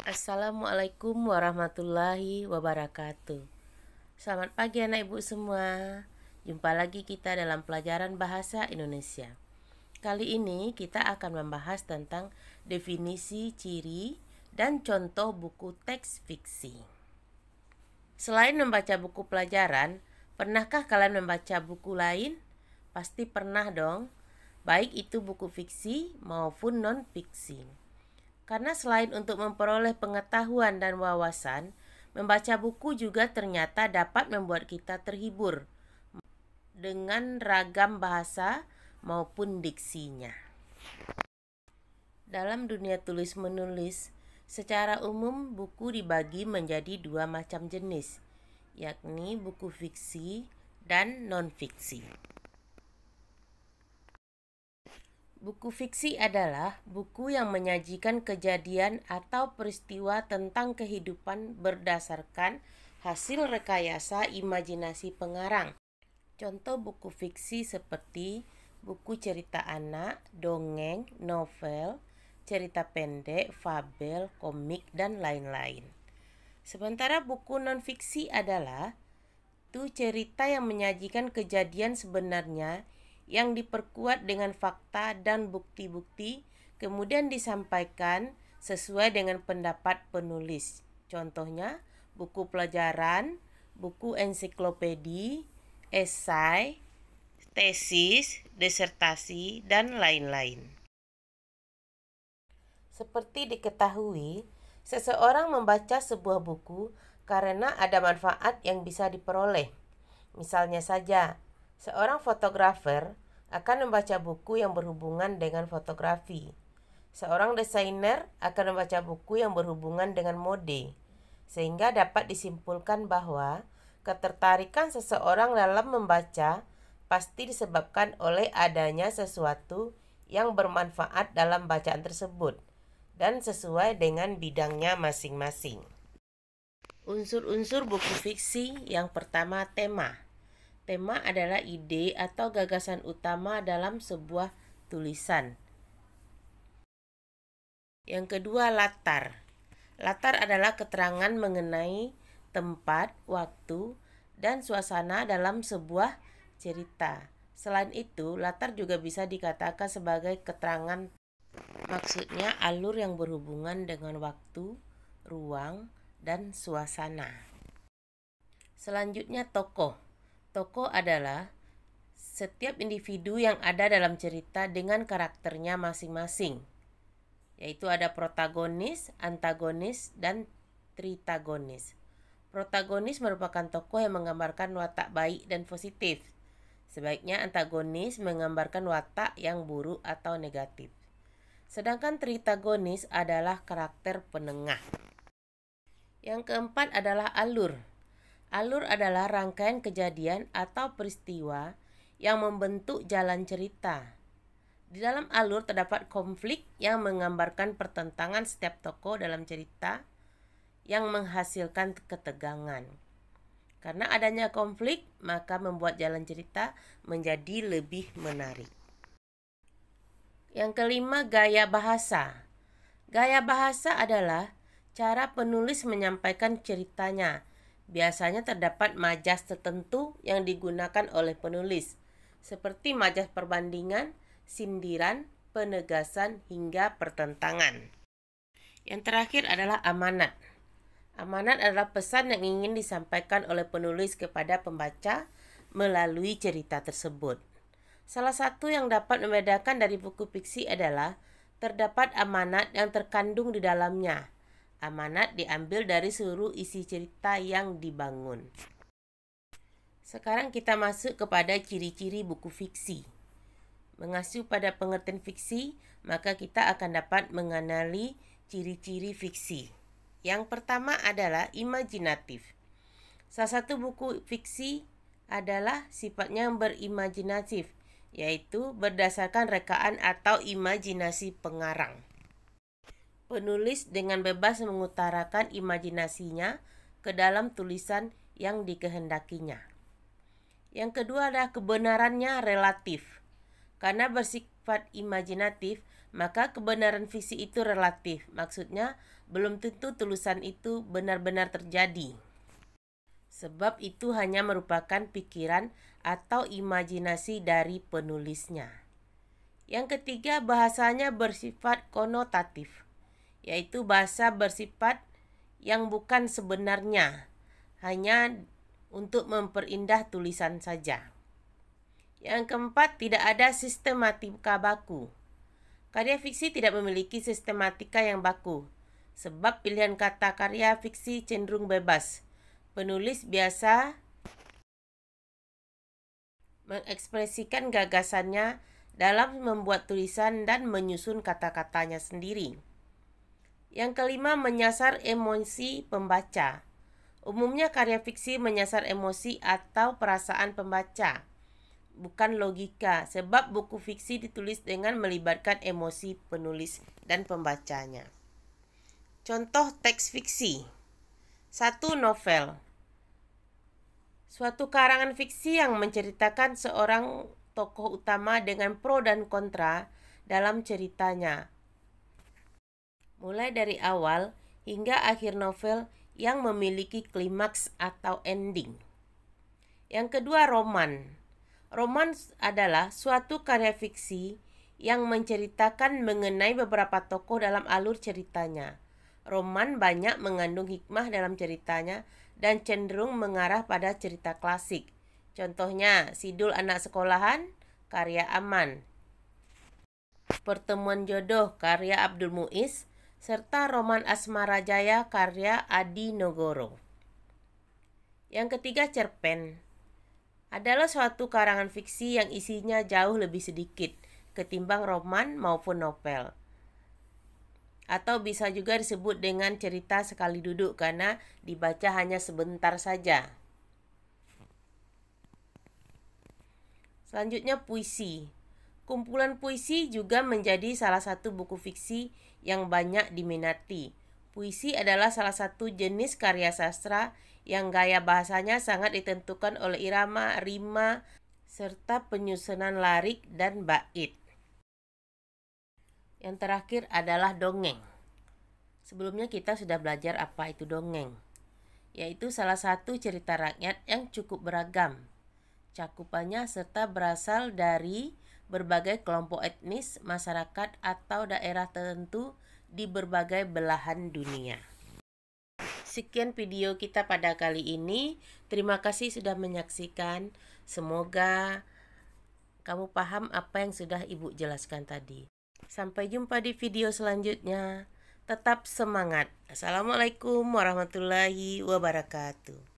Assalamualaikum warahmatullahi wabarakatuh. Selamat pagi anak ibu semua. Jumpa lagi kita dalam pelajaran bahasa Indonesia. Kali ini kita akan membahas tentang definisi, ciri, dan contoh buku teks fiksi. Selain membaca buku pelajaran, pernahkah kalian membaca buku lain? Pasti pernah dong, baik itu buku fiksi maupun non-fiksi. Karena selain untuk memperoleh pengetahuan dan wawasan, membaca buku juga ternyata dapat membuat kita terhibur dengan ragam bahasa maupun diksinya. Dalam dunia tulis-menulis, secara umum buku dibagi menjadi dua macam jenis, yakni buku fiksi dan non-fiksi. Buku fiksi adalah buku yang menyajikan kejadian atau peristiwa tentang kehidupan berdasarkan hasil rekayasa imajinasi pengarang. Contoh buku fiksi seperti buku cerita anak, dongeng, novel, cerita pendek, fabel, komik, dan lain-lain. Sementara buku non-fiksi adalah cerita yang menyajikan kejadian sebenarnya yang diperkuat dengan fakta dan bukti-bukti, kemudian disampaikan sesuai dengan pendapat penulis. Contohnya, buku pelajaran, buku ensiklopedi, esai, tesis, disertasi, dan lain-lain. Seperti diketahui, seseorang membaca sebuah buku karena ada manfaat yang bisa diperoleh. Misalnya saja, seorang fotografer akan membaca buku yang berhubungan dengan fotografi. Seorang desainer akan membaca buku yang berhubungan dengan mode. Sehingga dapat disimpulkan bahwa ketertarikan seseorang dalam membaca pasti disebabkan oleh adanya sesuatu yang bermanfaat dalam bacaan tersebut dan sesuai dengan bidangnya masing-masing. Unsur-unsur buku fiksi yang pertama, tema. Tema adalah ide atau gagasan utama dalam sebuah tulisan. Yang kedua, latar. Latar adalah keterangan mengenai tempat, waktu, dan suasana dalam sebuah cerita. Selain itu, latar juga bisa dikatakan sebagai keterangan, maksudnya alur yang berhubungan dengan waktu, ruang, dan suasana. Selanjutnya, tokoh. Tokoh adalah setiap individu yang ada dalam cerita dengan karakternya masing-masing, yaitu ada protagonis, antagonis, dan tritagonis. Protagonis merupakan tokoh yang menggambarkan watak baik dan positif. Sebaiknya antagonis menggambarkan watak yang buruk atau negatif. Sedangkan tritagonis adalah karakter penengah. Yang keempat adalah alur. Alur adalah rangkaian kejadian atau peristiwa yang membentuk jalan cerita. Di dalam alur terdapat konflik yang menggambarkan pertentangan setiap tokoh dalam cerita yang menghasilkan ketegangan. Karena adanya konflik, maka membuat jalan cerita menjadi lebih menarik. Yang kelima, gaya bahasa. Gaya bahasa adalah cara penulis menyampaikan ceritanya. Biasanya terdapat majas tertentu yang digunakan oleh penulis, seperti majas perbandingan, sindiran, penegasan, hingga pertentangan. Yang terakhir adalah amanat. Amanat adalah pesan yang ingin disampaikan oleh penulis kepada pembaca melalui cerita tersebut. Salah satu yang dapat membedakan dari buku fiksi adalah terdapat amanat yang terkandung di dalamnya. Amanat diambil dari seluruh isi cerita yang dibangun. Sekarang kita masuk kepada ciri-ciri buku fiksi. Mengacu pada pengertian fiksi, maka kita akan dapat mengenali ciri-ciri fiksi. Yang pertama adalah imajinatif. Salah satu buku fiksi adalah sifatnya berimajinatif, yaitu berdasarkan rekaan atau imajinasi pengarang. Penulis dengan bebas mengutarakan imajinasinya ke dalam tulisan yang dikehendakinya. Yang kedua adalah kebenarannya relatif. Karena bersifat imajinatif, maka kebenaran fiksi itu relatif. Maksudnya belum tentu tulisan itu benar-benar terjadi. Sebab itu hanya merupakan pikiran atau imajinasi dari penulisnya. Yang ketiga, bahasanya bersifat konotatif, yaitu bahasa bersifat yang bukan sebenarnya, hanya untuk memperindah tulisan saja. Yang keempat, tidak ada sistematika baku. Karya fiksi tidak memiliki sistematika yang baku, sebab pilihan kata karya fiksi cenderung bebas. Penulis biasa mengekspresikan gagasannya dalam membuat tulisan dan menyusun kata-katanya sendiri. Yang kelima, menyasar emosi pembaca. Umumnya karya fiksi menyasar emosi atau perasaan pembaca, bukan logika, sebab buku fiksi ditulis dengan melibatkan emosi penulis dan pembacanya. Contoh teks fiksi. 1. Novel. Suatu karangan fiksi yang menceritakan seorang tokoh utama dengan pro dan kontra dalam ceritanya, mulai dari awal hingga akhir novel yang memiliki klimaks atau ending. Yang kedua, roman. Roman adalah suatu karya fiksi yang menceritakan mengenai beberapa tokoh dalam alur ceritanya. Roman banyak mengandung hikmah dalam ceritanya dan cenderung mengarah pada cerita klasik. Contohnya, Sidul Anak Sekolahan, karya Aman. Pertemuan Jodoh, karya Abdul Muiz, serta roman Asmara Jaya, karya Adi Nogoro. Yang ketiga, cerpen adalah suatu karangan fiksi yang isinya jauh lebih sedikit ketimbang roman maupun novel. Atau bisa juga disebut dengan cerita sekali duduk karena dibaca hanya sebentar saja. Selanjutnya, puisi. Kumpulan puisi juga menjadi salah satu buku fiksi yang banyak diminati. Puisi adalah salah satu jenis karya sastra yang gaya bahasanya sangat ditentukan oleh irama, rima, serta penyusunan larik dan bait. Yang terakhir adalah dongeng. Sebelumnya kita sudah belajar apa itu dongeng, yaitu salah satu cerita rakyat yang cukup beragam cakupannya serta berasal dari berbagai kelompok etnis, masyarakat, atau daerah tertentu di berbagai belahan dunia. Sekian video kita pada kali ini. Terima kasih sudah menyaksikan. Semoga kamu paham apa yang sudah Ibu jelaskan tadi. Sampai jumpa di video selanjutnya. Tetap semangat. Assalamualaikum warahmatullahi wabarakatuh.